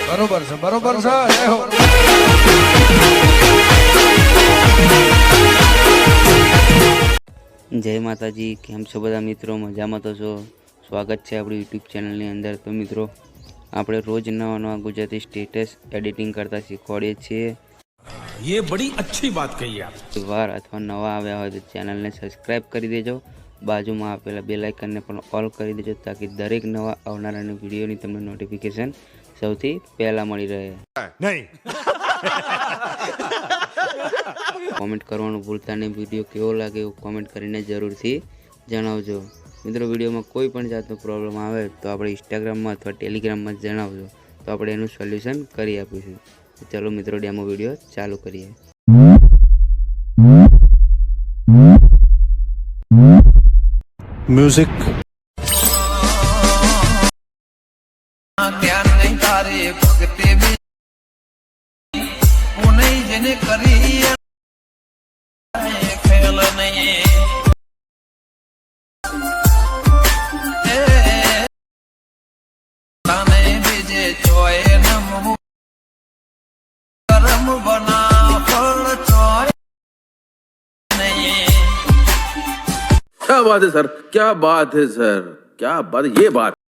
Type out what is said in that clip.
બરોબર છે, બરોબર છે. જય હો. જય માતાજી. કેમ છો બધા મિત્રો? મજામાં તો છો? સ્વાગત છે આપણી યુટ્યુબ ચેનલની અંદર. તો મિત્રો, આપણે રોજ નવા નવા ગુજરાતી સ્ટેટસ એડિટિંગ કરતા શીખવાડીએ છીએ. ये बड़ी अच्छी बात कही आप. વાર અથવા નવા આવ્યા હોય તો ચેનલને સબસ્ક્રાઈબ કરી દેજો. બાજુમાં આપેલા બેલ આઇકનને પણ ઓલ કરી દેજો, તાકી દરેક નવા આવનારા વિડીયોની તમને નોટિફિકેશન સૌથી પહેલાં મળી રહે. नहीं. કોમેન્ટ કરવાનું ભૂલતા નહીં. વિડીયો કેવો લાગે એવું કોમેન્ટ કરીને જરૂરથી જણાવજો. મિત્રો, વિડીયોમાં કોઈ પણ જાતનો પ્રોબ્લેમ આવે તો આપણે ઇન્સ્ટાગ્રામમાં અથવા ટેલિગ્રામમાં જણાવજો, તો આપણે એનું સોલ્યુશન કરી આપીશું. તો ચાલો મિત્રો, ડેમો વિડીયો ચાલુ કરીએ. म्यूजिक. क्या बात है सर, क्या बात है सर, क्या बात, ये बात